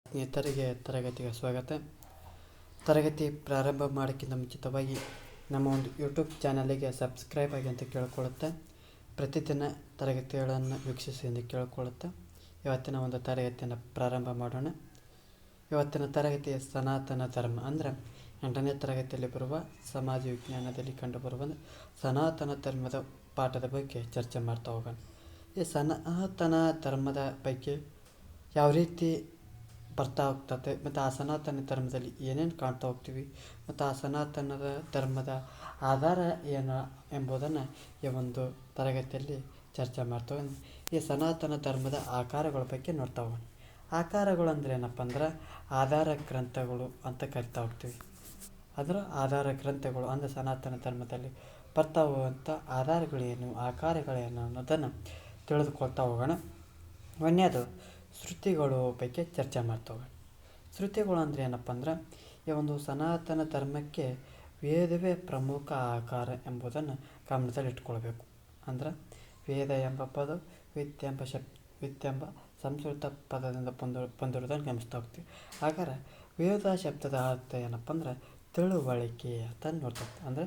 ಸ್ನೇಹಿತರಿಗೆ ತರಗತಿಗೆ ಸ್ವಾಗತ. ತರಗತಿ ಪ್ರಾರಂಭ ಮಾಡೋಕ್ಕಿಂತ ಮುಂಚಿತವಾಗಿ ನಮ್ಮ ಒಂದು ಯೂಟ್ಯೂಬ್ ಚಾನಲಿಗೆ ಸಬ್ಸ್ಕ್ರೈಬ್ ಆಗಿ ಅಂತ ಕೇಳ್ಕೊಳ್ಳುತ್ತಾ ಪ್ರತಿದಿನ ತರಗತಿಗಳನ್ನು ವೀಕ್ಷಿಸಿ ಎಂದು ಕೇಳ್ಕೊಳ್ಳುತ್ತಾ ಇವತ್ತಿನ ಒಂದು ತರಗತಿಯನ್ನು ಪ್ರಾರಂಭ ಮಾಡೋಣ. ಇವತ್ತಿನ ತರಗತಿಯ ಸನಾತನ ಧರ್ಮ ಅಂದರೆ 8ನೇ ತರಗತಿಯಲ್ಲಿ ಬರುವ ಸಮಾಜ ವಿಜ್ಞಾನದಲ್ಲಿ ಕಂಡುಬರುವ ಸನಾತನ ಧರ್ಮದ ಪಾಠದ ಬಗ್ಗೆ ಚರ್ಚೆ ಮಾಡ್ತಾ ಹೋಗೋಣ. ಈ ಸನಾತನ ಧರ್ಮದ ಬಗ್ಗೆ ಯಾವ ರೀತಿ ಬರ್ತಾ ಹೋಗ್ತದೆ ಮತ್ತು ಆ ಸನಾತನ ಧರ್ಮದಲ್ಲಿ ಏನೇನು ಕಾಣ್ತಾ ಹೋಗ್ತೀವಿ ಮತ್ತು ಆ ಸನಾತನದ ಧರ್ಮದ ಆಧಾರ ಏನು ಎಂಬುದನ್ನು ಈ ಒಂದು ತರಗತಿಯಲ್ಲಿ ಚರ್ಚೆ ಮಾಡ್ತಾ ಹೋಗೋಣ. ಈ ಸನಾತನ ಧರ್ಮದ ಆಕಾರಗಳ ಬಗ್ಗೆ ನೋಡ್ತಾ ಹೋಗೋಣ. ಆಕಾರಗಳು ಅಂದರೆ ಏನಪ್ಪ ಅಂದ್ರೆ ಆಧಾರ ಗ್ರಂಥಗಳು ಅಂತ ಕರಿತಾ ಹೋಗ್ತೀವಿ. ಅದರ ಆಧಾರ ಗ್ರಂಥಗಳು ಅಂದರೆ ಸನಾತನ ಧರ್ಮದಲ್ಲಿ ಬರ್ತಾ ಹೋಗುವಂಥ ಆಧಾರಗಳೇನು, ಆಕಾರಗಳೇನು ಅನ್ನೋದನ್ನು ತಿಳಿದುಕೊಳ್ತಾ ಹೋಗೋಣ. ಒಂದನೇದು ಶ್ರುತಿಗಳು ಬಗ್ಗೆ ಚರ್ಚೆ ಮಾಡ್ತಾ ಹೋಗೋಣ. ಶ್ರುತಿಗಳು ಅಂದರೆ ಏನಪ್ಪ ಅಂದ್ರೆ ಈ ಒಂದು ಸನಾತನ ಧರ್ಮಕ್ಕೆ ವೇದವೇ ಪ್ರಮುಖ ಆಕಾರ ಎಂಬುದನ್ನು ಗಮನದಲ್ಲಿ ಇಟ್ಕೊಳ್ಬೇಕು. ಅಂದ್ರೆ ವೇದ ಎಂಬ ಪದ ವಿತ್ತೆಂಬ ಸಂಸ್ಕೃತ ಪದದಿಂದ ಬಂದಿರೋದನ್ನು ಗಮನಿಸ್ತಾ ಹೋಗ್ತೀವಿ. ಹಾಗಾದ್ರೆ ವೇದ ಶಬ್ದದ ಅರ್ಥ ಏನಪ್ಪ ಅಂದ್ರೆ ತಿಳುವಳಿಕೆ ಅಂತ ನೋಡ್ತಾ ಹೋಗ್ತೀವಿ. ಅಂದರೆ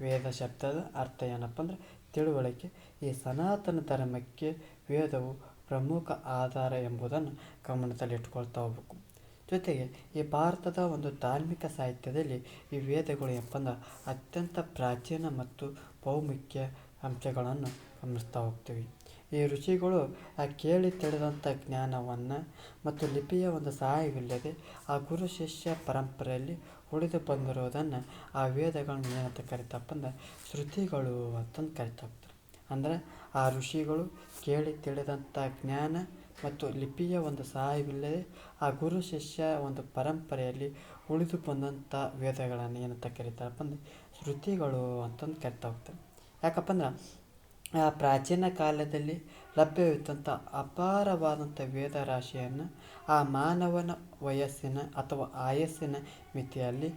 ವೇದ ಶಬ್ದದ ಅರ್ಥ ಏನಪ್ಪ ಅಂದ್ರೆ ತಿಳುವಳಿಕೆ. ಈ ಸನಾತನ ಧರ್ಮಕ್ಕೆ ವೇದವು ಪ್ರಮುಖ ಆಧಾರ ಎಂಬುದನ್ನು ಗಮನದಲ್ಲಿ ಇಟ್ಕೊಳ್ತಾ ಹೋಗ್ಬೇಕು. ಜೊತೆಗೆ ಈ ಭಾರತದ ಒಂದು ಧಾರ್ಮಿಕ ಸಾಹಿತ್ಯದಲ್ಲಿ ಈ ವೇದಗಳು ಏನಪ್ಪ ಅಂದ್ರೆ ಅತ್ಯಂತ ಪ್ರಾಚೀನ ಮತ್ತು ಬಹುಮುಖ್ಯ ಅಂಶಗಳನ್ನು ಗಮನಿಸ್ತಾ ಹೋಗ್ತೀವಿ. ಈ ಋಷಿಗಳು ಆ ಕೇಳಿ ತಿಳಿದಂಥ ಜ್ಞಾನವನ್ನು ಮತ್ತು ಲಿಪಿಯ ಒಂದು ಸಹಾಯವಿಲ್ಲದೆ ಆ ಗುರು ಶಿಷ್ಯ ಪರಂಪರೆಯಲ್ಲಿ ಉಳಿದು ಬಂದಿರೋದನ್ನು ಆ ವೇದಗಳನ್ನು ಏನಂತ ಕರಿತಪ್ಪ ಅಂದ್ರೆ ಶ್ರುತಿಗಳು ಅಂತಂದು ಕರಿತಾ ಹೋಗ್ತಾರೆ. ಅಂದರೆ ಆ ಋಷಿಗಳು ಕೇಳಿ ತಿಳಿದಂಥ ಜ್ಞಾನ ಮತ್ತು ಲಿಪಿಯ ಒಂದು ಸಹಾಯವಿಲ್ಲದೆ ಆ ಗುರು ಶಿಷ್ಯ ಒಂದು ಪರಂಪರೆಯಲ್ಲಿ ಉಳಿದು ಬಂದಂಥ ವೇದಗಳನ್ನು ಏನಂತ ಕರೀತಾರಪ್ಪ ಅಂದರೆ ಶ್ರುತಿಗಳು ಅಂತಂದು ಕರಿತಾ ಹೋಗ್ತಾರೆ. ಯಾಕಪ್ಪ ಅಂದ್ರೆ ಆ ಪ್ರಾಚೀನ ಕಾಲದಲ್ಲಿ ಲಭ್ಯವಿದ್ದಂಥ ಅಪಾರವಾದಂಥ ವೇದ ರಾಶಿಯನ್ನು ಆ ಮಾನವನ ವಯಸ್ಸಿನ ಅಥವಾ ಆಯಸ್ಸಿನ ಮಿತಿಯಲ್ಲಿ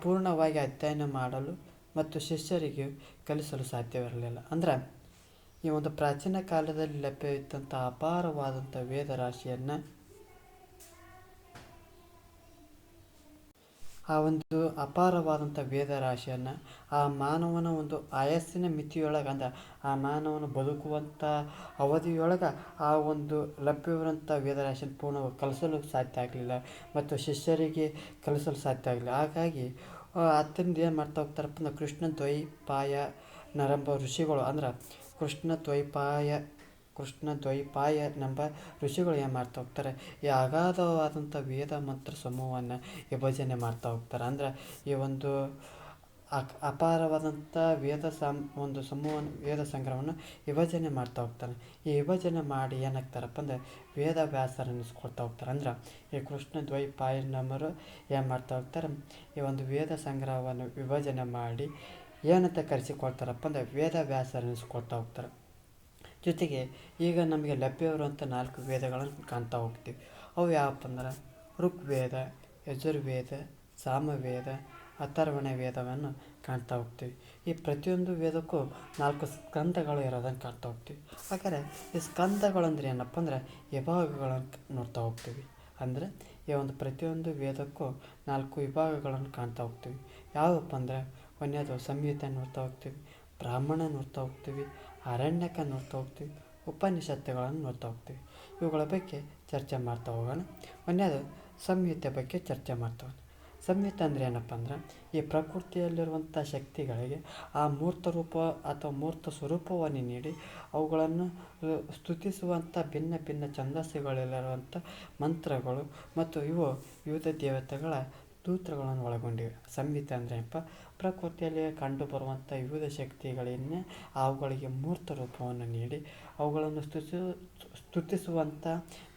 ಪೂರ್ಣವಾಗಿ ಅಧ್ಯಯನ ಮಾಡಲು ಮತ್ತು ಶಿಷ್ಯರಿಗೆ ಕಲಿಸಲು ಸಾಧ್ಯವಿರಲಿಲ್ಲ. ಅಂದ್ರೆ ಈ ಒಂದು ಪ್ರಾಚೀನ ಕಾಲದಲ್ಲಿ ಲಭ್ಯವಿದ್ದಂಥ ಅಪಾರವಾದಂಥ ವೇದ ರಾಶಿಯನ್ನು ಆ ಮಾನವನ ಒಂದು ಆಯಸ್ಸಿನ ಮಿತಿಯೊಳಗೆ ಅಂದ್ರೆ ಆ ಮಾನವನ ಬದುಕುವಂಥ ಅವಧಿಯೊಳಗೆ ಆ ಒಂದು ಲಭ್ಯವಿರುವಂಥ ವೇದರಾಶಿಯನ್ನು ಪೂರ್ಣವಾಗಿ ಕಲಿಸಲು ಸಾಧ್ಯ ಆಗಲಿಲ್ಲ ಮತ್ತು ಶಿಷ್ಯರಿಗೆ ಕಲಿಸಲು ಸಾಧ್ಯ ಆಗಲಿಲ್ಲ. ಹಾಗಾಗಿ ಅದರಿಂದ ಏನು ಮಾಡ್ತಾ ಹೋಗ್ತಾರಪ್ಪ ಅಂದ್ರೆ ಕೃಷ್ಣ ದ್ವೈಪಾಯ ನರಂಬ ಋಷಿಗಳು ಅಂದ್ರೆ ಕೃಷ್ಣ ದ್ವೈಪಾಯನೆಂಬ ಋಷಿಗಳು ಏನು ಮಾಡ್ತಾ ಹೋಗ್ತಾರೆ, ಈ ಅಗಾಧವಾದಂಥ ವೇದ ಮಂತ್ರ ಸಮೂಹವನ್ನು ವಿಭಜನೆ ಮಾಡ್ತಾ ಹೋಗ್ತಾರೆ. ಅಂದ್ರೆ ಈ ಒಂದು ಅಪಾರವಾದಂಥ ಒಂದು ವೇದ ಸಂಗ್ರಹವನ್ನು ವಿಭಜನೆ ಮಾಡ್ತಾ ಹೋಗ್ತಾರೆ. ಈ ವಿಭಜನೆ ಮಾಡಿ ಏನಾಗ್ತಾರಪ್ಪ ಅಂದರೆ ವೇದವ್ಯಾಸರನ್ನಿಸ್ಕೊಳ್ತಾ ಹೋಗ್ತಾರೆ. ಅಂದ್ರೆ ಈ ಕೃಷ್ಣ ದ್ವೈಪಾಯನವರು ಏನು ಮಾಡ್ತಾ ಹೋಗ್ತಾರೆ, ಈ ಒಂದು ವೇದ ಸಂಗ್ರಹವನ್ನು ವಿಭಜನೆ ಮಾಡಿ ಏನಂತ ಕರೆಸಿಕೊಳ್ತಾರಪ್ಪ ಅಂದರೆ ವೇದವ್ಯಾಸರನ್ನಿಸ್ಕೊಳ್ತಾ ಹೋಗ್ತಾರೆ. ಜೊತೆಗೆ ಈಗ ನಮಗೆ ಲಭ್ಯವಿರುವಂಥ 4 ವೇದಗಳನ್ನು ಕಾಣ್ತಾ ಹೋಗ್ತೀವಿ. ಅವು ಯಾವಪ್ಪ ಅಂದ್ರೆ ಋಗ್ವೇದ, ಯಜುರ್ವೇದ, ಸಾಮವೇದ, ಅಥರ್ವಣ ವೇದವನ್ನು ಕಾಣ್ತಾ ಹೋಗ್ತೀವಿ. ಈ ಪ್ರತಿಯೊಂದು ವೇದಕ್ಕೂ 4 ಸ್ಕಂದಗಳು ಇರೋದನ್ನು ಕಾಣ್ತಾ ಹೋಗ್ತೀವಿ. ಹಾಗಾದರೆ ಈ ಸ್ಕಂದಗಳು ಅಂದರೆ ಏನಪ್ಪ ಅಂದ್ರೆ ವಿಭಾಗಗಳನ್ನು ನೋಡ್ತಾ ಹೋಗ್ತೀವಿ. ಅಂದರೆ ಈ ಒಂದು ಪ್ರತಿಯೊಂದು ವೇದಕ್ಕೂ 4 ವಿಭಾಗಗಳನ್ನು ಕಾಣ್ತಾ ಹೋಗ್ತೀವಿ. ಯಾವುದಪ್ಪ ಅಂದರೆ ಒಂದನೇದು ಸಂಹಿತೆ ನೋಡ್ತಾ ಹೋಗ್ತೀವಿ, ಬ್ರಾಹ್ಮಣ ನೋಡ್ತಾ ಹೋಗ್ತೀವಿ, ಅರಣ್ಯಕ ನೋಡ್ತಾ ಹೋಗ್ತೀವಿ, ಉಪನಿಷತ್ತುಗಳನ್ನು ನೋಡ್ತಾ ಹೋಗ್ತೀವಿ. ಇವುಗಳ ಬಗ್ಗೆ ಚರ್ಚೆ ಮಾಡ್ತಾ ಹೋಗೋಣ. ಒಂದನೇದು ಸಂಹಿತೆ ಬಗ್ಗೆ ಚರ್ಚೆ ಮಾಡ್ತಾ ಹೋಗೋಣ. ಸಂಹಿತೆ ಅಂದರೆ ಏನಪ್ಪ ಅಂದ್ರೆ ಈ ಪ್ರಕೃತಿಯಲ್ಲಿರುವಂಥ ಶಕ್ತಿಗಳಿಗೆ ಆ ಮೂರ್ತ ರೂಪ ಅಥವಾ ಮೂರ್ತ ಸ್ವರೂಪವನ್ನು ನೀಡಿ ಅವುಗಳನ್ನು ಸ್ತುತಿಸುವಂಥ ಭಿನ್ನ ಭಿನ್ನ ಛಂದಸ್ಸುಗಳಲ್ಲಿರುವಂಥ ಮಂತ್ರಗಳು ಮತ್ತು ಇವು ವಿವಿಧ ದೇವತೆಗಳ ಸ್ತೋತ್ರಗಳನ್ನು ಒಳಗೊಂಡಿವೆ. ಸಂಹಿತೆ ಅಂದರೆ ಏನಪ್ಪ, ಪ್ರಕೃತಿಯಲ್ಲಿ ಕಂಡುಬರುವಂಥ ವಿವಿಧ ಶಕ್ತಿಗಳನ್ನೇ ಅವುಗಳಿಗೆ ಮೂರ್ತ ರೂಪವನ್ನು ನೀಡಿ ಅವುಗಳನ್ನು ಸ್ತುತಿಸುವಂಥ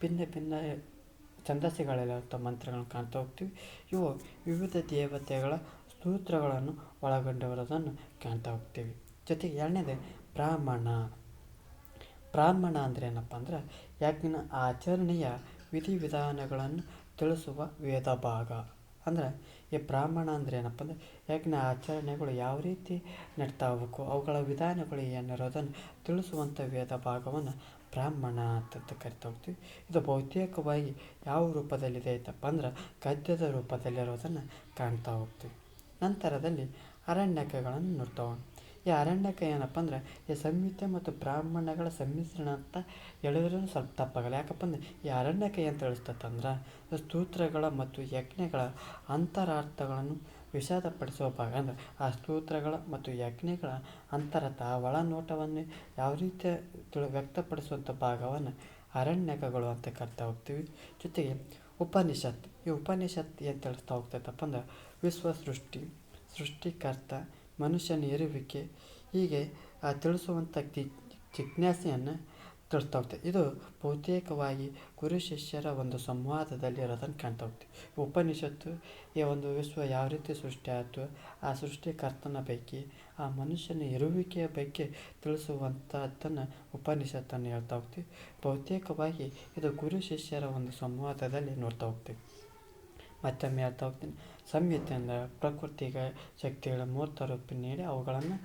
ಭಿನ್ನ ಭಿನ್ನ ಛಂದಸ್ಸುಗಳಲ್ಲಿರುವಂಥ ಮಂತ್ರಗಳನ್ನು ಕಾಣ್ತಾ ಹೋಗ್ತೀವಿ. ಇವು ವಿವಿಧ ದೇವತೆಗಳ ಸ್ತೋತ್ರಗಳನ್ನು ಒಳಗೊಂಡಿರೋದನ್ನು ಕಾಣ್ತಾ ಹೋಗ್ತೀವಿ. ಜೊತೆಗೆ ಎರಡನೇದು ಬ್ರಾಹ್ಮಣ ಅಂದರೆ ಏನಪ್ಪ ಅಂದ್ರೆ ಯಜ್ಞ ಆಚರಣೆಯ ವಿಧಿವಿಧಾನಗಳನ್ನು ತಿಳಿಸುವ ವೇದ ಭಾಗ. ಅಂದರೆ ಈ ಬ್ರಾಹ್ಮಣ ಅಂದರೆ ಏನಪ್ಪ ಅಂದರೆ ಯಜ್ಞ ಆಚರಣೆಗಳು ಯಾವ ರೀತಿ ನಡ್ತಾ ಹೋಗ್ಬೇಕು, ಅವುಗಳ ವಿಧಾನಗಳು ಏನಿರೋದನ್ನು ತಿಳಿಸುವಂಥ ವೇದ ಭಾಗವನ್ನು ಬ್ರಾಹ್ಮಣ ಅಂತ ಕರಿತಾ ಹೋಗ್ತೀವಿ. ಇದು ಬಹುತೇಕವಾಗಿ ಯಾವ ರೂಪದಲ್ಲಿದೆ ಐತಪ್ಪ ಅಂದ್ರೆ ಗದ್ಯದ ರೂಪದಲ್ಲಿರೋದನ್ನು ಕಾಣ್ತಾ ಹೋಗ್ತೀವಿ. ನಂತರದಲ್ಲಿ ಅರಣ್ಯಕಗಳನ್ನು ನೋಡ್ತಾ ಹೋಗೋಣ. ಈ ಅರಣ್ಯಕ ಏನಪ್ಪ ಅಂದ್ರೆ ಈ ಸಂಹಿತೆ ಮತ್ತು ಬ್ರಾಹ್ಮಣಗಳ ಸಮ್ಮಿಶ್ರಣ ಅಂತ ಹೇಳಿದ್ರೂ ಸ್ವಲ್ಪ ತಪ್ಪಾಗಲ್ಲ. ಯಾಕಪ್ಪ ಅಂದ್ರೆ ಈ ಅರಣ್ಯಕ ಏನು ತಿಳಿಸ್ತಂದ್ರೆ ಸ್ತೋತ್ರಗಳ ಮತ್ತು ಯಜ್ಞಗಳ ಅಂತರಾರ್ಥಗಳನ್ನು ವಿಷಾದಪಡಿಸುವ ಭಾಗ. ಅಂದರೆ ಆ ಸ್ತೋತ್ರಗಳ ಮತ್ತು ಯಜ್ಞಗಳ ಅಂತರಥ ಒಳನೋಟವನ್ನು ಯಾವ ರೀತಿ ವ್ಯಕ್ತಪಡಿಸುವಂಥ ಭಾಗವನ್ನು ಅರಣ್ಯಕಗಳು ಅಂತ ಕರಿತಾ ಹೋಗ್ತೀವಿ. ಜೊತೆಗೆ ಉಪನಿಷತ್, ಈ ಉಪನಿಷತ್ ಏನು ತಿಳಿಸ್ತಾ ಹೋಗ್ತೈತಪ್ಪ ಅಂದ್ರೆ ವಿಶ್ವ ಸೃಷ್ಟಿಕರ್ತ, ಮನುಷ್ಯನ ಇರುವಿಕೆ ಹೀಗೆ ತಿಳಿಸುವಂಥ ಜಿಜ್ಞಾಸೆಯನ್ನು ತಿಳಿಸ್ತಾ ಹೋಗ್ತದೆ. ಇದು ಬಹುತೇಕವಾಗಿ ಗುರು ಶಿಷ್ಯರ ಒಂದು ಸಂವಾದದಲ್ಲಿ ಇರೋದನ್ನು ಕಾಣ್ತಾ ಹೋಗ್ತೀವಿ. ಉಪನಿಷತ್ತು ಈ ಒಂದು ವಿಶ್ವ ಯಾವ ರೀತಿ ಸೃಷ್ಟಿ ಆಯಿತು, ಆ ಸೃಷ್ಟಿಕರ್ತನ ಬಗ್ಗೆ, ಆ ಮನುಷ್ಯನ ಇರುವಿಕೆಯ ಬಗ್ಗೆ ತಿಳಿಸುವಂಥದ್ದನ್ನು ಉಪನಿಷತ್ತನ್ನು ಹೇಳ್ತಾ ಹೋಗ್ತೀವಿ. ಬಹುತೇಕವಾಗಿ ಇದು ಗುರು ಶಿಷ್ಯರ ಒಂದು ಸಂವಾದದಲ್ಲಿ ನೋಡ್ತಾ ಹೋಗ್ತೀವಿ. ಮತ್ತೊಮ್ಮೆ ಹೇಳ್ತಾ ಹೋಗ್ತೀನಿ. ಸಂಹಿತೆ ಅಂದರೆ ಪ್ರಕೃತಿಗೆ ಶಕ್ತಿಗಳ ಮೂರ್ತ ರೂಪ ನೀಡಿ ಅವುಗಳನ್ನು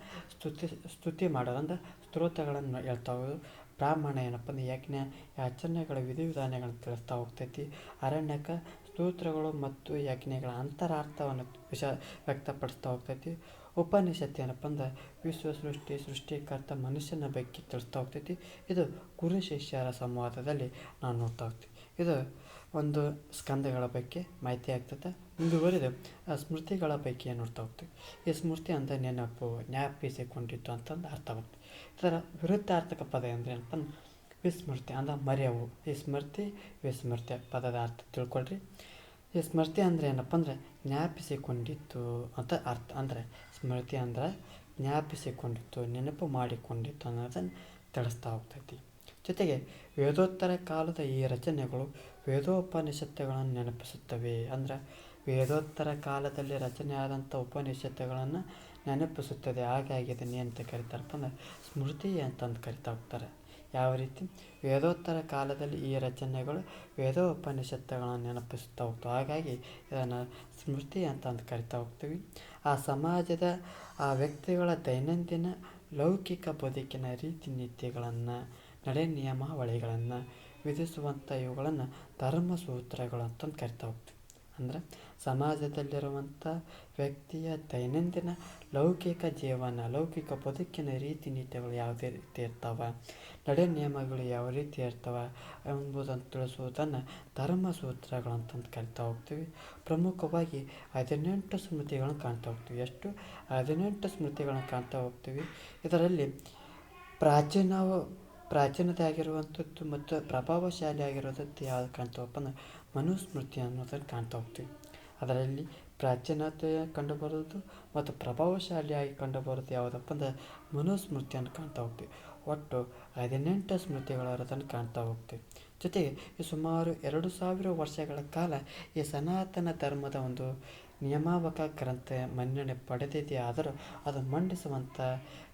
ಸ್ತುತಿ ಮಾಡೋದು, ಅಂದರೆ ಸ್ತೋತ್ರಗಳನ್ನು ಹೇಳ್ತಾ ಹೋಗೋದು. ಬ್ರಾಹ್ಮಣ ಏನಪ್ಪ ಅಂದ್ರೆ ಯಜ್ಞ ಯಾಚನೆಗಳ ವಿಧಿವಿಧಾನಗಳನ್ನು ತಿಳಿಸ್ತಾ ಹೋಗ್ತೈತಿ. ಅರಣ್ಯಕ ಸ್ತೋತ್ರಗಳು ಮತ್ತು ಯಜ್ಞಗಳ ಅಂತರಾರ್ಥವನ್ನು ವ್ಯಕ್ತಪಡಿಸ್ತಾ ಹೋಗ್ತೈತಿ. ಉಪನಿಷತ್ತು ಏನಪ್ಪ ಅಂದ್ರೆ ವಿಶ್ವ ಸೃಷ್ಟಿಕರ್ತ ಮನುಷ್ಯನ ಬಗ್ಗೆ ತಿಳಿಸ್ತಾ ಹೋಗ್ತೈತಿ. ಇದು ಗುರು ಶಿಷ್ಯರ ಸಂವಾದದಲ್ಲಿ ನಾವು ನೋಡ್ತಾ ಹೋಗ್ತೀವಿ. ಇದು ಒಂದು ಸ್ಕಂದಗಳ ಬಗ್ಗೆ ಮಾಹಿತಿ ಆಗ್ತದೆ. ಮುಂದುವರಿದು ಸ್ಮೃತಿಗಳ ಬಗ್ಗೆ ನೋಡ್ತಾ ಹೋಗ್ತೀವಿ. ಈ ಸ್ಮೃತಿ ಅಂದರೆ ಜ್ಞಾಪಿಸಿಕೊಂಡಿತ್ತು ಅಂತಂದು ಅರ್ಥವಾಗ್ತದೆ. ಇದರ ವಿರುದ್ಧಾರ್ಥಕ ಪದ ಅಂದರೆ ಏನಪ್ಪ ಅಂದ್ರೆ ವಿಸ್ಮೃತಿ ಅಂದರೆ ಮರೆಯವು. ಈ ಸ್ಮೃತಿ ವಿಸ್ಮೃತಿ ಪದದ ಅರ್ಥ ತಿಳ್ಕೊಳ್ರಿ. ಈ ಸ್ಮೃತಿ ಅಂದರೆ ಏನಪ್ಪ ಅಂದರೆ ಜ್ಞಾಪಿಸಿಕೊಂಡಿತ್ತು ಅಂತ ಅರ್ಥ. ಅಂದರೆ ಸ್ಮೃತಿ ಅಂದರೆ ಜ್ಞಾಪಿಸಿಕೊಂಡಿತ್ತು, ನೆನಪು ಮಾಡಿಕೊಂಡಿತ್ತು ಅನ್ನೋದನ್ನು ತಿಳಿಸ್ತಾ ಹೋಗ್ತೈತಿ. ಜೊತೆಗೆ ವೇದೋತ್ತರ ಕಾಲದ ಈ ರಚನೆಗಳು ವೇದೋಪನಿಷತ್ತುಗಳನ್ನು ನೆನಪಿಸುತ್ತವೆ. ಅಂದರೆ ವೇದೋತ್ತರ ಕಾಲದಲ್ಲಿ ರಚನೆಯಾದಂಥ ಉಪನಿಷತ್ತುಗಳನ್ನು ನೆನಪಿಸುತ್ತದೆ. ಹಾಗಾಗಿ ಇದನ್ನು ಏನಂತ ಕರಿತಾರಪ್ಪ ಅಂದ್ರೆ ಸ್ಮೃತಿ ಅಂತಂದು ಕರಿತಾ ಹೋಗ್ತಾರೆ. ಯಾವ ರೀತಿ ವೇದೋತ್ತರ ಕಾಲದಲ್ಲಿ ಈ ರಚನೆಗಳು ವೇದೋಪನಿಷತ್ತುಗಳನ್ನು ನೆನಪಿಸುತ್ತಾ ಹೋಗ್ತವೆ. ಹಾಗಾಗಿ ಇದನ್ನು ಸ್ಮೃತಿ ಅಂತಂದು ಕರಿತಾ ಹೋಗ್ತೀವಿ. ಆ ಸಮಾಜದ ಆ ವ್ಯಕ್ತಿಗಳ ದೈನಂದಿನ ಲೌಕಿಕ ಬದುಕಿನ ರೀತಿ ನೀತಿಗಳನ್ನು, ನಡೆ ನಿಯಮಾವಳಿಗಳನ್ನು ವಿಧಿಸುವಂಥ ಇವುಗಳನ್ನು ಧರ್ಮಸೂತ್ರಗಳು ಅಂತಂದು ಕರಿತಾ ಹೋಗ್ತೀವಿ. ಅಂದರೆ ಸಮಾಜದಲ್ಲಿರುವಂಥ ವ್ಯಕ್ತಿಯ ದೈನಂದಿನ ಲೌಕಿಕ ಜೀವನ, ಲೌಕಿಕ ಬದುಕಿನ ರೀತಿ ನೀತಿಗಳು ಯಾವುದೇ ರೀತಿ ಇರ್ತಾವೆ, ನಡೆ ನಿಯಮಗಳು ಯಾವ ರೀತಿ ಇರ್ತವೆ ಎಂಬುದನ್ನು ತಿಳಿಸುವುದನ್ನು ಧರ್ಮಸೂತ್ರಗಳು ಅಂತಂದು ಕರಿತಾ ಹೋಗ್ತೀವಿ. ಪ್ರಮುಖವಾಗಿ 18 ಸ್ಮೃತಿಗಳನ್ನು ಕಾಣ್ತಾ ಹೋಗ್ತೀವಿ. ಎಷ್ಟು 18 ಸ್ಮೃತಿಗಳನ್ನು ಕಾಣ್ತಾ ಹೋಗ್ತೀವಿ. ಇದರಲ್ಲಿ ಪ್ರಾಚೀನತೆ ಆಗಿರುವಂಥದ್ದು ಮತ್ತು ಪ್ರಭಾವಶಾಲಿ ಆಗಿರೋದದ್ದು ಯಾವುದು ಕಾಣ್ತಾವಪ್ಪ ಅಂದ್ರೆ ಮನುಸ್ಮೃತಿ ಅನ್ನೋದನ್ನು ಕಾಣ್ತಾ ಹೋಗ್ತೀವಿ. ಅದರಲ್ಲಿ ಪ್ರಾಚೀನತೆ ಕಂಡುಬರೋದು ಮತ್ತು ಪ್ರಭಾವಶಾಲಿಯಾಗಿ ಕಂಡುಬರೋದು ಯಾವುದಪ್ಪ ಅಂದ್ರೆ ಮನುಸ್ಮೃತಿಯನ್ನು ಕಾಣ್ತಾ ಹೋಗ್ತೀವಿ. ಒಟ್ಟು 18 ಸ್ಮೃತಿಗಳಿರೋದನ್ನು ಕಾಣ್ತಾ ಹೋಗ್ತೀವಿ. ಜೊತೆಗೆ ಈ ಸುಮಾರು 2000 ವರ್ಷಗಳ ಕಾಲ ಈ ಸನಾತನ ಧರ್ಮದ ಒಂದು ನಿಯಮಾವಕ ಗ್ರಂಥ ಮನ್ನಣೆ ಪಡೆದಿದೆಯಾದರೂ ಅದು ಮಂಡಿಸುವಂಥ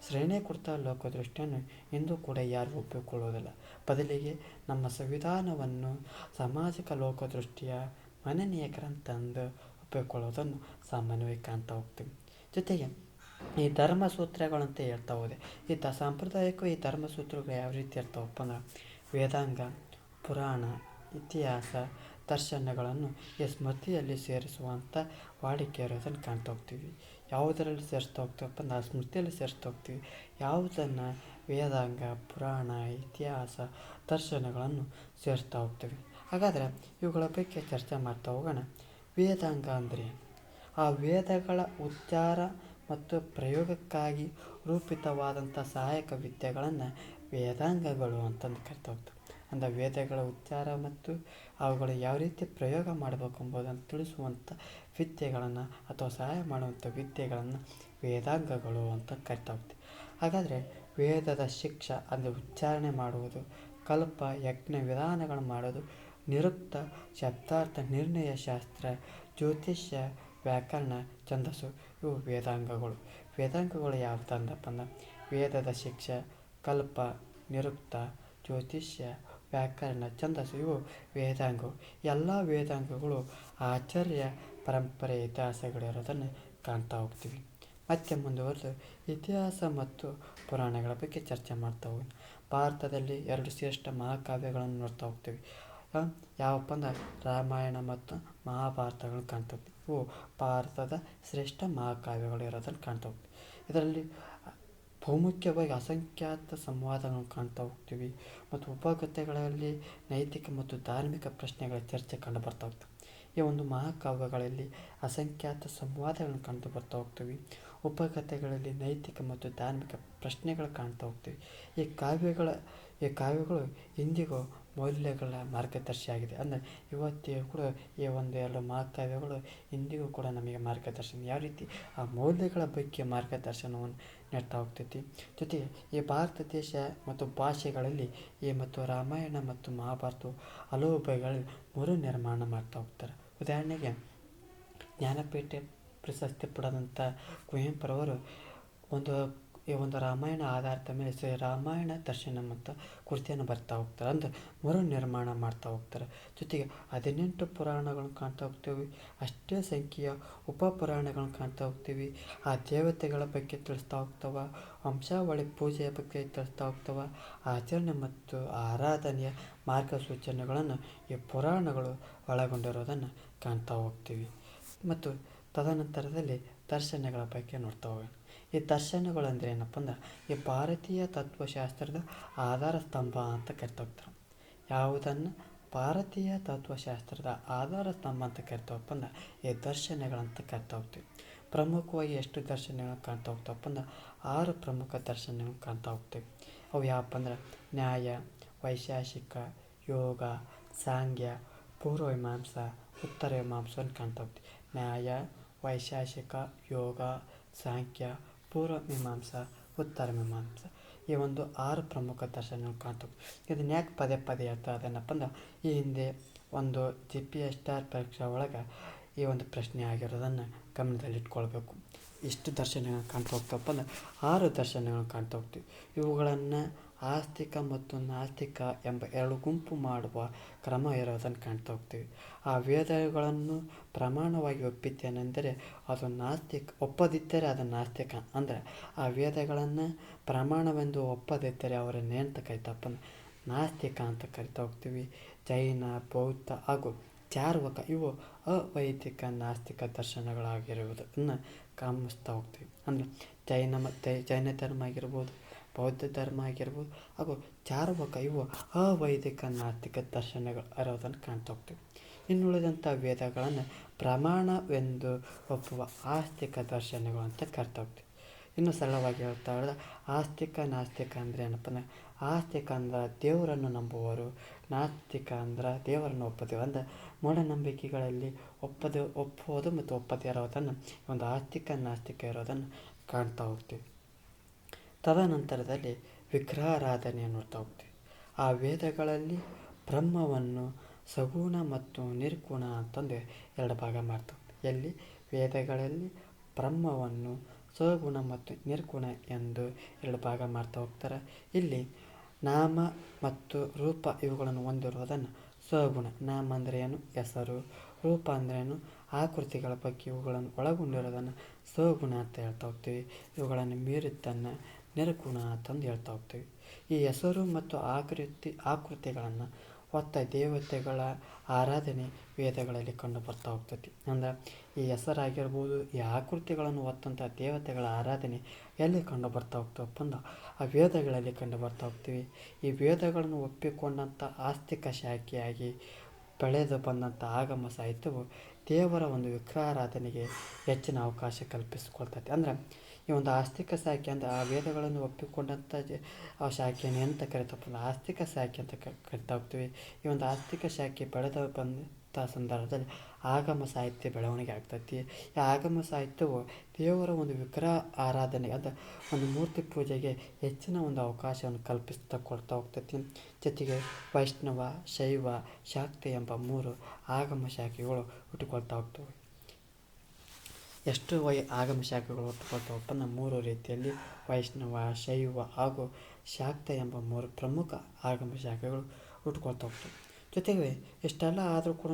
ಶ್ರೇಣೀಕೃತ ಲೋಕದೃಷ್ಟಿಯನ್ನು ಇಂದು ಕೂಡ ಯಾರು ಒಪ್ಪಿಕೊಳ್ಳುವುದಿಲ್ಲ. ಬದಲಿಗೆ ನಮ್ಮ ಸಂವಿಧಾನವನ್ನು ಸಾಮಾಜಿಕ ಲೋಕದೃಷ್ಟಿಯ ಮನನೀಯ ಗ್ರಂಥ ಎಂದು ಒಪ್ಪಿಕೊಳ್ಳುವುದನ್ನು ಸಾಮಾನ್ಯವಾಗಿ ಕಾಣ್ತಾ ಹೋಗ್ತೀವಿ. ಜೊತೆಗೆ ಈ ಧರ್ಮಸೂತ್ರಗಳಂತ ಹೇಳ್ತಾ ಹೋದೆ. ಸಾಂಪ್ರದಾಯಿಕ ಈ ಧರ್ಮಸೂತ್ರಗಳು ಯಾವ ರೀತಿ ಇರ್ತಾವಪ್ಪ ಅಂದ್ರೆ ವೇದಾಂಗ, ಪುರಾಣ, ಇತಿಹಾಸ, ದರ್ಶನಗಳನ್ನು ಈ ಸ್ಮೃತಿಯಲ್ಲಿ ಸೇರಿಸುವಂಥ ವಾಡಿಕೆ ಇರೋದನ್ನು ಕಾಣ್ತಾ ಹೋಗ್ತೀವಿ. ಯಾವುದರಲ್ಲಿ ಸೇರಿಸ್ತಾ ಹೋಗ್ತೀವಪ್ಪ ಅಂದ್ರೆ ಆ ಸ್ಮೃತಿಯಲ್ಲಿ ಸೇರಿಸ್ತಾ ಹೋಗ್ತೀವಿ. ಯಾವುದನ್ನು ವೇದಾಂಗ, ಪುರಾಣ, ಇತಿಹಾಸ, ದರ್ಶನಗಳನ್ನು ಸೇರಿಸ್ತಾ ಹೋಗ್ತೀವಿ. ಹಾಗಾದರೆ ಇವುಗಳ ಬಗ್ಗೆ ಚರ್ಚೆ ಮಾಡ್ತಾ ಹೋಗೋಣ. ವೇದಾಂಗ ಅಂದರೆ ಆ ವೇದಗಳ ಉಚ್ಚಾರ ಮತ್ತು ಪ್ರಯೋಗಕ್ಕಾಗಿ ರೂಪಿತವಾದಂಥ ಸಹಾಯಕ ವಿದ್ಯೆಗಳನ್ನು ವೇದಾಂಗಗಳು ಅಂತಂದು ಕರಿತಾ ಹೋಗ್ತವೆ. ಅಂದರೆ ವೇದಗಳ ಉಚ್ಚಾರ ಮತ್ತು ಅವುಗಳು ಯಾವ ರೀತಿ ಪ್ರಯೋಗ ಮಾಡಬೇಕು ಎಂಬುದನ್ನು ತಿಳಿಸುವಂಥ ವಿದ್ಯೆಗಳನ್ನು ಅಥವಾ ಸಹಾಯ ಮಾಡುವಂಥ ವಿದ್ಯೆಗಳನ್ನು ವೇದಾಂಗಗಳು ಅಂತ ಕರಿತಾ ಹೋಗ್ತೀವಿ. ಹಾಗಾದರೆ ವೇದದ ಶಿಕ್ಷೆ ಅಂದರೆ ಉಚ್ಚಾರಣೆ ಮಾಡುವುದು, ಕಲ್ಪ, ಯಜ್ಞ ವಿಧಾನಗಳು ಮಾಡೋದು, ನಿರುಕ್ತ, ಶಬ್ದಾರ್ಥ ನಿರ್ಣಯ ಶಾಸ್ತ್ರ, ಜ್ಯೋತಿಷ್ಯ, ವ್ಯಾಕರಣ, ಛಂದಸ್ಸು ಇವು ವೇದಾಂಗಗಳು. ವೇದಾಂಗಗಳು ಯಾವುದಂದಪ್ಪ ಅಂದ್ರೆ ವೇದದ ಶಿಕ್ಷೆ, ಕಲ್ಪ, ನಿರುಕ್ತ, ಜ್ಯೋತಿಷ್ಯ, ವ್ಯಾಕರಣ, ಛಂದಸ್ಸು ಇವು ವೇದಾಂಗಗಳು. ಎಲ್ಲ ವೇದಾಂಗಗಳು ಆಚಾರ್ಯ ಪರಂಪರೆ ಇತಿಹಾಸಗಳಿರೋದನ್ನು ಕಾಣ್ತಾ ಹೋಗ್ತೀವಿ. ಮತ್ತೆ ಮುಂದುವರೆದು ಇತಿಹಾಸ ಮತ್ತು ಪುರಾಣಗಳ ಬಗ್ಗೆ ಚರ್ಚೆ ಮಾಡ್ತಾ ಹೋಗೋಣ. ಭಾರತದಲ್ಲಿ 2 ಶ್ರೇಷ್ಠ ಮಹಾಕಾವ್ಯಗಳನ್ನು ನೋಡ್ತಾ ಹೋಗ್ತೀವಿ. ಯಾವಪ್ಪ ಅಂದ್ರೆ ರಾಮಾಯಣ ಮತ್ತು ಮಹಾಭಾರತಗಳನ್ನು ಕಾಣ್ತಾ ಹೋಗ್ತೀವಿ. ಇವು ಭಾರತದ ಶ್ರೇಷ್ಠ ಮಹಾಕಾವ್ಯಗಳು ಇರೋದನ್ನು ಕಾಣ್ತಾ ಹೋಗ್ತೀವಿ. ಇದರಲ್ಲಿ ಬಹುಮುಖ್ಯವಾಗಿ ಅಸಂಖ್ಯಾತ ಸಂವಾದಗಳನ್ನು ಕಾಣ್ತಾ ಹೋಗ್ತೀವಿ ಮತ್ತು ಉಪಕಥೆಗಳಲ್ಲಿ ನೈತಿಕ ಮತ್ತು ಧಾರ್ಮಿಕ ಪ್ರಶ್ನೆಗಳ ಚರ್ಚೆ ಕಂಡು ಬರ್ತಾ ಹೋಗ್ತವೆ. ಈ ಒಂದು ಮಹಾಕಾವ್ಯಗಳಲ್ಲಿ ಅಸಂಖ್ಯಾತ ಸಂವಾದಗಳನ್ನು ಕಂಡು ಬರ್ತಾ ಹೋಗ್ತೀವಿ. ಉಪಕಥೆಗಳಲ್ಲಿ ನೈತಿಕ ಮತ್ತು ಧಾರ್ಮಿಕ ಪ್ರಶ್ನೆಗಳು ಕಾಣ್ತಾ ಹೋಗ್ತೀವಿ. ಈ ಕಾವ್ಯಗಳು ಇಂದಿಗೂ ಮೌಲ್ಯಗಳ ಮಾರ್ಗದರ್ಶಿಯಾಗಿದೆ. ಅಂದರೆ ಇವತ್ತಿಗೂ ಕೂಡ ಈ 1-2 ಮಹಾಕಾವ್ಯಗಳು ಇಂದಿಗೂ ಕೂಡ ನಮಗೆ ಮಾರ್ಗದರ್ಶನ, ಯಾವ ರೀತಿ ಆ ಮೌಲ್ಯಗಳ ಬಗ್ಗೆ ಮಾರ್ಗದರ್ಶನವನ್ನು ನೀಡ್ತಾ ಹೋಗ್ತೈತಿ. ಜೊತೆಗೆ ಈ ಭಾರತ ದೇಶ ಮತ್ತು ಭಾಷೆಗಳಲ್ಲಿ ಮತ್ತು ರಾಮಾಯಣ ಮತ್ತು ಮಹಾಭಾರತವು ಹಲವು ಬಗೆಗಳಲ್ಲಿ ಮರು ನಿರ್ಮಾಣ ಮಾಡ್ತಾ ಹೋಗ್ತಾರೆ. ಉದಾಹರಣೆಗೆ ಜ್ಞಾನಪೀಠ ಪ್ರಶಸ್ತಿ ಪಡೆದಂಥ ಕುವೆಂಪುರವರು ಒಂದು ರಾಮಾಯಣ ಆಧಾರಿತ ಮೇಲೆ ರಾಮಾಯಣ ದರ್ಶನ ಮತ್ತು ಕೃತಿಯನ್ನು ಬರ್ತಾ ಹೋಗ್ತಾರೆ. ಅಂದರೆ ಮರು ನಿರ್ಮಾಣ ಮಾಡ್ತಾ ಹೋಗ್ತಾರೆ. ಜೊತೆಗೆ 18 ಪುರಾಣಗಳನ್ನು ಕಾಣ್ತಾ ಹೋಗ್ತೀವಿ. ಅಷ್ಟೇ ಸಂಖ್ಯೆಯ ಉಪಪುರಾಣಗಳನ್ನು ಕಾಣ್ತಾ ಹೋಗ್ತೀವಿ. ಆ ದೇವತೆಗಳ ಬಗ್ಗೆ ತಿಳಿಸ್ತಾ ಹೋಗ್ತವೆ. ವಂಶಾವಳಿ ಪೂಜೆಯ ಬಗ್ಗೆ ತಿಳಿಸ್ತಾ ಹೋಗ್ತವೆ. ಆಚರಣೆ ಮತ್ತು ಆರಾಧನೆಯ ಮಾರ್ಗಸೂಚನೆಗಳನ್ನು ಈ ಪುರಾಣಗಳು ಒಳಗೊಂಡಿರೋದನ್ನು ಕಾಣ್ತಾ ಹೋಗ್ತೀವಿ. ಮತ್ತು ತದನಂತರದಲ್ಲಿ ದರ್ಶನಗಳ ಬಗ್ಗೆ ನೋಡ್ತಾ ಹೋಗೋಣ. ಈ ದರ್ಶನಗಳು ಅಂದರೆ ಏನಪ್ಪ ಅಂದ್ರೆ ಈ ಭಾರತೀಯ ತತ್ವಶಾಸ್ತ್ರದ ಆಧಾರ ಸ್ತಂಭ ಅಂತ ಕರಿತಾ ಹೋಗ್ತಾರೆ. ಯಾವುದನ್ನು ಭಾರತೀಯ ತತ್ವಶಾಸ್ತ್ರದ ಆಧಾರ ಸ್ತಂಭ ಅಂತ ಕರಿತಾವಪ್ಪ ಅಂದ್ರೆ ಈ ದರ್ಶನಗಳಂತ ಕರಿತಾ ಹೋಗ್ತೀವಿ. ಪ್ರಮುಖವಾಗಿ ಎಷ್ಟು ದರ್ಶನಗಳನ್ನು ಕಾಣ್ತಾ ಹೋಗ್ತಾವಪ್ಪ ಅಂದ್ರೆ 6 ಪ್ರಮುಖ ದರ್ಶನಗಳನ್ನು ಕಾಣ್ತಾ ಹೋಗ್ತೀವಿ. ಅವು ಯಾವಪ್ಪ ಅಂದ್ರೆ ನ್ಯಾಯ, ವೈಶೇಷಿಕ, ಯೋಗ, ಸಾಂಖ್ಯ, ಪೂರ್ವಮೀಮಾಂಸ, ಉತ್ತರ ಮೀಮಾಂಸವನ್ನು ಕಾಣ್ತಾ ಹೋಗ್ತೀವಿ. ನ್ಯಾಯ, ವೈಶೇಷಿಕ, ಯೋಗ, ಸಾಂಖ್ಯ, ಪೂರ್ವಮೀಮಾಂಸ, ಉತ್ತರ ಮೀಮಾಂಸ, ಈ 6 ಪ್ರಮುಖ ದರ್ಶನಗಳನ್ನು ಕಾಣ್ತಾ ಹೋಗ್ತೀವಿ. ಇದನ್ನ ಯಾಕೆ ಪದೇ ಪದೇ ಹೇಳ್ತಾ ಅದೇನಪ್ಪ ಅಂದ್ರೆ ಈ ಹಿಂದೆ ಒಂದು GPS ಪರೀಕ್ಷೆ ಒಳಗೆ ಈ ಒಂದು ಪ್ರಶ್ನೆ ಆಗಿರೋದನ್ನು ಗಮನದಲ್ಲಿಟ್ಕೊಳ್ಬೇಕು. ಇಷ್ಟು ದರ್ಶನಗಳನ್ನು ಕಾಣ್ತಾ ಹೋಗ್ತವಪ್ಪ ಅಂದ್ರೆ 6 ದರ್ಶನಗಳನ್ನು ಕಾಣ್ತಾ ಹೋಗ್ತೀವಿ. ಇವುಗಳನ್ನು ಆಸ್ತಿಕ ಮತ್ತು ನಾಸ್ತಿಕ ಎಂಬ 2 ಗುಂಪು ಮಾಡುವ ಕ್ರಮ ಇರೋದನ್ನು ಕಾಣ್ತಾ ಹೋಗ್ತೀವಿ. ಆ ವೇದಗಳನ್ನು ಪ್ರಮಾಣವಾಗಿ ಒಪ್ಪಿದ್ದೇನೆಂದರೆ ಅದು ನಾಸ್ತಿಕ, ಒಪ್ಪದಿದ್ದರೆ ಅದು ನಾಸ್ತಿಕ. ಅಂದರೆ ಆ ವೇದಗಳನ್ನು ಪ್ರಮಾಣವೆಂದು ಒಪ್ಪದಿದ್ದರೆ ಅವರನ್ನೇಂತ ಕರಿತಪ್ಪ ನಾಸ್ತಿಕ ಅಂತ ಕರಿತಾ ಹೋಗ್ತೀವಿ. ಜೈನ, ಬೌದ್ಧ ಹಾಗೂ ಚಾರ್ವಾಕ ಇವು ಅವೈದಿಕ ನಾಸ್ತಿಕ ದರ್ಶನಗಳಾಗಿರುವುದನ್ನು ಗಮನಿಸ್ತಾ ಹೋಗ್ತೀವಿ. ಅಂದರೆ ಜೈನ ಧರ್ಮ ಆಗಿರ್ಬೋದು, ಬೌದ್ಧ ಧರ್ಮ ಆಗಿರ್ಬೋದು ಹಾಗೂ ಚಾರ್ವಾಕ ಇವು ಅವೈದಿಕ ನಾಸ್ತಿಕ ದರ್ಶನಗಳು ಇರೋದನ್ನು ಕಾಣ್ತಾ ಹೋಗ್ತೀವಿ. ಇನ್ನುಳಿದಂಥ ವೇದಗಳನ್ನು ಪ್ರಮಾಣವೆಂದು ಒಪ್ಪುವ ಆಸ್ತಿಕ ದರ್ಶನಗಳು ಅಂತ ಕರಿತಾ ಹೋಗ್ತೀವಿ. ಇನ್ನು ಸರಳವಾಗಿ ಹೇಳ್ತಾ ಹೇಳಿದ್ರೆ ಆಸ್ತಿಕ ನಾಸ್ತಿಕ ಅಂದರೆ ಏನಪ್ಪ ಅಂದ್ರೆ ಆಸ್ತಿಕ ಅಂದ್ರೆ ದೇವರನ್ನು ನಂಬುವವರು, ನಾಸ್ತಿಕ ಅಂದ್ರೆ ದೇವರನ್ನು ಒಪ್ಪದೇವು. ಅಂದರೆ ಮೂಢನಂಬಿಕೆಗಳಲ್ಲಿ ಒಪ್ಪುವುದು ಮತ್ತು ಒಪ್ಪದೇ ಇರೋದನ್ನು ಒಂದು ಆಸ್ತಿಕ ನಾಸ್ತಿಕ ಇರೋದನ್ನು ಕಾಣ್ತಾ ಹೋಗ್ತೀವಿ. ತದನಂತರದಲ್ಲಿ ವಿಗ್ರಹಾರಾಧನೆಯನ್ನು ನೋಡ್ತಾ ಹೋಗ್ತೀವಿ. ಆ ವೇದಗಳಲ್ಲಿ ಬ್ರಹ್ಮವನ್ನು ಸಗುಣ ಮತ್ತು ನಿರ್ಗುಣ ಅಂತಂದು 2 ಭಾಗ ಮಾಡ್ತಾ ಹೋಗ್ತೀವಿ. ಎಲ್ಲಿ ವೇದಗಳಲ್ಲಿ ಬ್ರಹ್ಮವನ್ನು ಸಗುಣ ಮತ್ತು ನಿರ್ಗುಣ ಎಂದು 2 ಭಾಗ ಮಾಡ್ತಾ ಹೋಗ್ತಾರೆ. ಇಲ್ಲಿ ನಾಮ ಮತ್ತು ರೂಪ ಇವುಗಳನ್ನು ಹೊಂದಿರುವುದನ್ನು ಸಗುಣ. ನಾಮ ಅಂದರೆ ಏನು? ಹೆಸರು. ರೂಪ ಅಂದ್ರೇನು? ಆಕೃತಿಗಳ ಬಗ್ಗೆ ಇವುಗಳನ್ನು ಒಳಗೊಂಡಿರೋದನ್ನು ಸಗುಣ ಅಂತ ಹೇಳ್ತಾ ಹೋಗ್ತೀವಿ. ಇವುಗಳನ್ನು ಮೀರಿದ್ದನ್ನು ನಿರ್ಗುಣ ಅಂತಂದು ಹೇಳ್ತಾ ಹೋಗ್ತೀವಿ. ಈ ಹೆಸರು ಮತ್ತು ಆಕೃತಿಗಳನ್ನು ಹೊತ್ತ ದೇವತೆಗಳ ಆರಾಧನೆ ವೇದಗಳಲ್ಲಿ ಕಂಡು ಬರ್ತಾ ಹೋಗ್ತೈತಿ. ಅಂದ್ರೆ ಈ ಹೆಸರಾಗಿರ್ಬೋದು, ಈ ಆಕೃತಿಗಳನ್ನು ಹೊತ್ತಂಥ ದೇವತೆಗಳ ಆರಾಧನೆ ಎಲ್ಲಿ ಕಂಡು ಬರ್ತಾ ಹೋಗ್ತವಪ್ಪ ಅಂದ್ರೆ ಆ ವೇದಗಳಲ್ಲಿ ಕಂಡು ಬರ್ತಾ ಹೋಗ್ತೀವಿ. ಈ ವೇದಗಳನ್ನು ಒಪ್ಪಿಕೊಂಡಂಥ ಆಸ್ತಿಕ ಶಾಖೆಯಾಗಿ ಬೆಳೆದು ಬಂದಂಥ ಆಗಮ ಸಾಹಿತ್ಯವು ದೇವರ ಒಂದು ವಿಗ್ರಹಾರಾಧನೆಗೆ ಹೆಚ್ಚಿನ ಅವಕಾಶ ಕಲ್ಪಿಸಿಕೊಳ್ತೈತಿ. ಅಂದ್ರೆ ಈ ಒಂದು ಆಸ್ತಿಕ ಶಾಖೆ ಅಂದರೆ ಆ ವೇದಗಳನ್ನು ಒಪ್ಪಿಕೊಂಡಂಥ ಆ ಶಾಖೆಯನ್ನು ಎಂತ ಕರಿತಪ್ಪ ಆಸ್ತಿಕ ಶಾಖೆ ಅಂತ ಕರಿತಾ ಹೋಗ್ತೀವಿ. ಈ ಒಂದು ಆಸ್ತಿಕ ಶಾಖೆ ಬೆಳೆದು ಬಂದಂಥ ಸಂದರ್ಭದಲ್ಲಿ ಆಗಮ ಸಾಹಿತ್ಯ ಬೆಳವಣಿಗೆ ಆಗ್ತೈತಿ. ಈ ಆಗಮ ಸಾಹಿತ್ಯವು ದೇವರ ಒಂದು ವಿಗ್ರಹ ಆರಾಧನೆ ಅಂದರೆ ಒಂದು ಮೂರ್ತಿ ಪೂಜೆಗೆ ಹೆಚ್ಚಿನ ಒಂದು ಅವಕಾಶವನ್ನು ಕಲ್ಪಿಸ್ತಾ ಕೊಡ್ತಾ ಹೋಗ್ತೈತಿ. ಜೊತೆಗೆ ವೈಷ್ಣವ, ಶೈವ, ಶಾಕ್ತ ಎಂಬ 3 ಆಗಮ ಶಾಖೆಗಳು ಹುಟ್ಟುಕೊಳ್ತಾ ಹೋಗ್ತವೆ. ಎಷ್ಟು ಆಗಮ ಶಾಖೆಗಳು ಹುಟ್ಟುಕೊಳ್ತಾವಪ್ಪ ಅಂದ್ರೆ 3 ರೀತಿಯಲ್ಲಿ ವೈಷ್ಣವ, ಶೈವ ಹಾಗೂ ಶಾಕ್ತ ಎಂಬ 3 ಪ್ರಮುಖ ಆಗಮ ಶಾಖೆಗಳು ಹುಟ್ಟುಕೊಳ್ತಾ ಹೋಗ್ತವೆ. ಜೊತೆಗೆ ಇಷ್ಟೆಲ್ಲ ಆದರೂ ಕೂಡ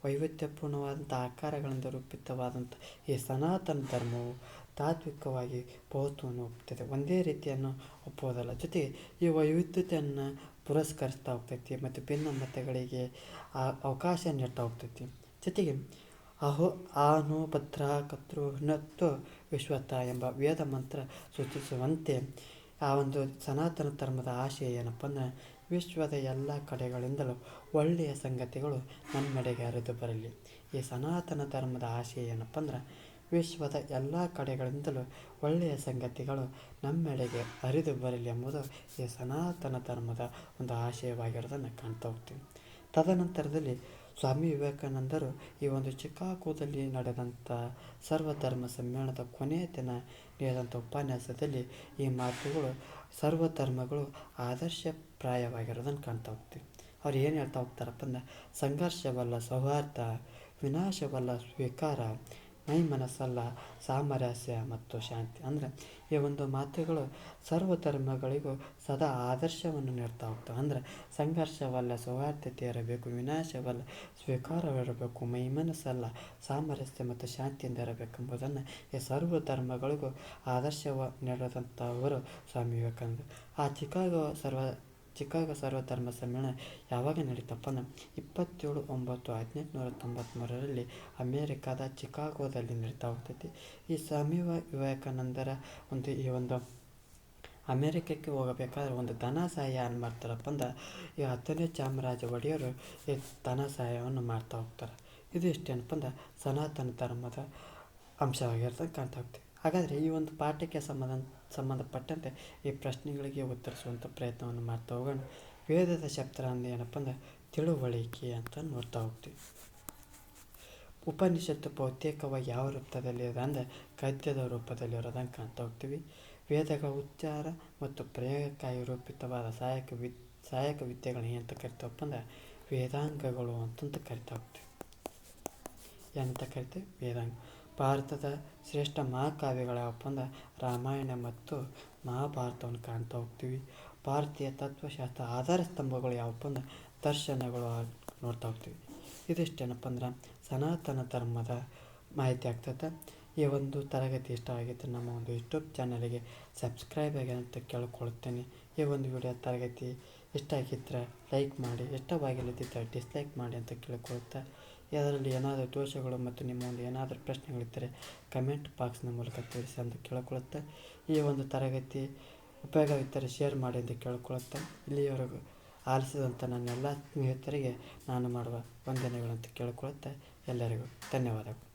ವೈವಿಧ್ಯಪೂರ್ಣವಾದಂಥ ಆಕಾರಗಳಿಂದ ರೂಪಿತವಾದಂಥ ಈ ಸನಾತನ ಧರ್ಮವು ತಾತ್ವಿಕವಾಗಿ ಬಹುತ್ವವನ್ನು ಒಪ್ಪುತ್ತದೆ. ಒಂದೇ ರೀತಿಯನ್ನು ಒಪ್ಪುವುದಲ್ಲ, ಜೊತೆಗೆ ಈ ವೈವಿಧ್ಯತೆಯನ್ನು ಪುರಸ್ಕರಿಸ್ತಾ ಹೋಗ್ತೈತಿ ಮತ್ತು ಭಿನ್ನ ಮತಗಳಿಗೆ ಅವಕಾಶ ನೀಡ್ತಾ ಹೋಗ್ತೈತಿ. ಜೊತೆಗೆ ಆನು ಭದ್ರ ಕರ್ತೃ ಹೃಣತ್ವ ವಿಶ್ವತ ಎಂಬ ವೇದ ಮಂತ್ರ ಸೂಚಿಸುವಂತೆ ಆ ಒಂದು ಸನಾತನ ಧರ್ಮದ ಆಶಯ ಏನಪ್ಪ ಅಂದರೆ ವಿಶ್ವದ ಎಲ್ಲ ಕಡೆಗಳಿಂದಲೂ ಒಳ್ಳೆಯ ಸಂಗತಿಗಳು ನಮ್ಮೆಡೆಗೆ ಹರಿದು ಬರಲಿ. ಈ ಸನಾತನ ಧರ್ಮದ ಆಶಯ ಏನಪ್ಪ ಅಂದ್ರೆ ವಿಶ್ವದ ಎಲ್ಲ ಕಡೆಗಳಿಂದಲೂ ಒಳ್ಳೆಯ ಸಂಗತಿಗಳು ನಮ್ಮೆಡೆಗೆ ಹರಿದು ಬರಲಿ ಎಂಬುದು ಈ ಸನಾತನ ಧರ್ಮದ ಒಂದು ಆಶಯವಾಗಿರೋದನ್ನು ಕಾಣ್ತಾ ಹೋಗ್ತೀವಿ. ತದನಂತರದಲ್ಲಿ ಸ್ವಾಮಿ ವಿವೇಕಾನಂದರು ಈ ಒಂದು ಚಿಕಾಗೋದಲ್ಲಿ ನಡೆದಂಥ ಸರ್ವಧರ್ಮ ಸಮ್ಮೇಳನದ ಕೊನೆಯ ದಿನ ನೀಡಿದಂಥ ಉಪನ್ಯಾಸದಲ್ಲಿ ಈ ಮಾತುಗಳು ಸರ್ವಧರ್ಮಗಳು ಆದರ್ಶಪ್ರಾಯವಾಗಿರೋದನ್ನು ಕಾಣ್ತಾ ಹೋಗ್ತೀವಿ. ಅವ್ರು ಏನು ಹೇಳ್ತಾ ಹೋಗ್ತಾರಪ್ಪ ಅಂದ್ರೆ ಸಂಘರ್ಷವಲ್ಲ ಸೌಹಾರ್ದ, ವಿನಾಶವಲ್ಲ ಸ್ವೀಕಾರ, ಮನಸ್ಸಲ್ಲ ಸಾಮರಸ್ಯ ಮತ್ತು ಶಾಂತಿ. ಅಂದರೆ ಈ ಒಂದು ಮಾತುಗಳು ಸರ್ವಧರ್ಮಗಳಿಗೂ ಸದಾ ಆದರ್ಶವನ್ನು ನೀಡ್ತಾ ಹೋಗ್ತವೆ. ಅಂದರೆ ಸಂಘರ್ಷವಲ್ಲ ಸೌಹಾರ್ದತೆ ಇರಬೇಕು, ವಿನಾಶವಲ್ಲ ಸ್ವೀಕಾರವಿರಬೇಕು, ಮನಸ್ಸಲ್ಲ ಸಾಮರಸ್ಯ ಮತ್ತು ಶಾಂತಿಯಿಂದ ಇರಬೇಕೆಂಬುದನ್ನು ಈ ಸರ್ವಧರ್ಮಗಳಿಗೂ ಆದರ್ಶವ ನೀಡಿದಂಥವರು ಸ್ವಾಮಿ ವಿವೇಕಾನಂದ. ಆ ಚಿಕಾಗೋ ಸರ್ವಧರ್ಮ ಸಮ್ಮೇಳನ ಯಾವಾಗ ನಡೀತಪ್ಪ ಅಂದ್ರೆ 27/9/1893 ಅಮೇರಿಕಾದ ಚಿಕಾಗೋದಲ್ಲಿ ನಡೀತಾ ಹೋಗ್ತೈತಿ. ಈ ಸ್ವಾಮಿ ವಿವೇಕಾನಂದರ ಈ ಒಂದು ಅಮೇರಿಕಕ್ಕೆ ಹೋಗಬೇಕಾದ್ರೆ ಒಂದು ಧನ ಸಹಾಯ ಏನು ಮಾಡ್ತಾರಪ್ಪ ಅಂದ್ರೆ ಈ 10ನೇ ಚಾಮರಾಜ ಒಡೆಯರು ಈ ಧನ ಸಹಾಯವನ್ನು ಮಾಡ್ತಾ ಹೋಗ್ತಾರೆ. ಇದು ಇಷ್ಟೇನಪ್ಪ ಅಂದ್ರೆ ಸನಾತನ ಧರ್ಮದ ಅಂಶವಾಗಿರ್ತದೆ ಕಾಣ್ತಾ ಹೋಗ್ತೀವಿ. ಹಾಗಾದರೆ ಈ ಒಂದು ಪಾಠಕ್ಕೆ ಸಂಬಂಧಪಟ್ಟಂತೆ ಈ ಪ್ರಶ್ನೆಗಳಿಗೆ ಉತ್ತರಿಸುವಂಥ ಪ್ರಯತ್ನವನ್ನು ಮಾಡ್ತಾ ಹೋಗೋಣ. ವೇದದ ಶಬ್ದ ಅಂದ್ರೆ ಏನಪ್ಪ ಅಂದ್ರೆ ತಿಳುವಳಿಕೆ ಅಂತ ನೋಡ್ತಾ ಹೋಗ್ತೀವಿ. ಉಪನಿಷತ್ತು ಬಹುತೇಕವಾಗಿ ಯಾವ ರೂಪದಲ್ಲಿದೆ ಅಂದರೆ ಗದ್ಯದ ರೂಪದಲ್ಲಿರೋದನ್ನು ಕಾಣ್ತಾ ಹೋಗ್ತೀವಿ. ವೇದಗಳ ಉಚ್ಚಾರ ಮತ್ತು ಪ್ರಯೋಗಕ್ಕಾಗಿ ರೂಪಿತವಾದ ಸಹಾಯಕ ವಿದ್ಯೆಗಳನ್ನ ಏನಂತ ಕರಿತಾವಪ್ಪ ಅಂದ್ರೆ ವೇದಾಂಗಗಳು ಅಂತಂತ ಕರಿತಾ ಹೋಗ್ತೀವಿ. ಏನಂತ ಕರಿತೀವಿ? ವೇದಾಂಗ. ಭಾರತದ ಶ್ರೇಷ್ಠ ಮಹಾಕಾವ್ಯಗಳು ಯಾವಪ್ಪ ಅಂದ್ರೆ ರಾಮಾಯಣ ಮತ್ತು ಮಹಾಭಾರತವನ್ನು ಕಾಣ್ತಾ ಹೋಗ್ತೀವಿ. ಭಾರತೀಯ ತತ್ವಶಾಸ್ತ್ರ ಆಧಾರ ಸ್ತಂಭಗಳು ಯಾವಪ್ಪ ಅಂದ್ರೆ ದರ್ಶನಗಳು ನೋಡ್ತಾ ಹೋಗ್ತೀವಿ. ಇದಿಷ್ಟೇನಪ್ಪ ಅಂದ್ರೆ ಸನಾತನ ಧರ್ಮದ ಮಾಹಿತಿ ಆಗ್ತದೆ. ಈ ಒಂದು ತರಗತಿ ಇಷ್ಟ ಆಗಿತ್ತು ನಮ್ಮ ಒಂದು ಯೂಟ್ಯೂಬ್ ಚಾನಲಿಗೆ ಸಬ್ಸ್ಕ್ರೈಬ್ ಆಗಿ ಅಂತ ಕೇಳ್ಕೊಳ್ತೇನೆ. ಈ ಒಂದು ವಿಡಿಯೋ ತರಗತಿ ಇಷ್ಟ ಆಗಿದ್ದರೆ ಲೈಕ್ ಮಾಡಿ, ಇಷ್ಟವಾಗಿಲ್ಲದಿದ್ದರೆ ಡಿಸ್ಲೈಕ್ ಮಾಡಿ ಅಂತ ಕೇಳ್ಕೊಳ್ತಾ, ಅದರಲ್ಲಿ ಏನಾದರೂ ದೋಷಗಳು ಮತ್ತು ನಿಮ್ಮ ಒಂದು ಏನಾದರೂ ಪ್ರಶ್ನೆಗಳಿದ್ದರೆ ಕಮೆಂಟ್ ಬಾಕ್ಸ್ನ ಮೂಲಕ ತಿಳಿಸಿ ಅಂತ ಕೇಳ್ಕೊಳುತ್ತೆ. ಈ ಒಂದು ತರಗತಿ ಉಪಯೋಗವಿದ್ದರೆ ಶೇರ್ ಮಾಡಿ ಅಂತ ಕೇಳ್ಕೊಳುತ್ತೆ. ಇಲ್ಲಿಯವರೆಗೂ ಆಲಿಸಿದಂಥ ನನ್ನೆಲ್ಲ ಸ್ನೇಹಿತರಿಗೆ ನಾನು ಮಾಡುವ ವಂದನೆಗಳಂತ ಕೇಳ್ಕೊಳುತ್ತೆ. ಎಲ್ಲರಿಗೂ ಧನ್ಯವಾದಗಳು.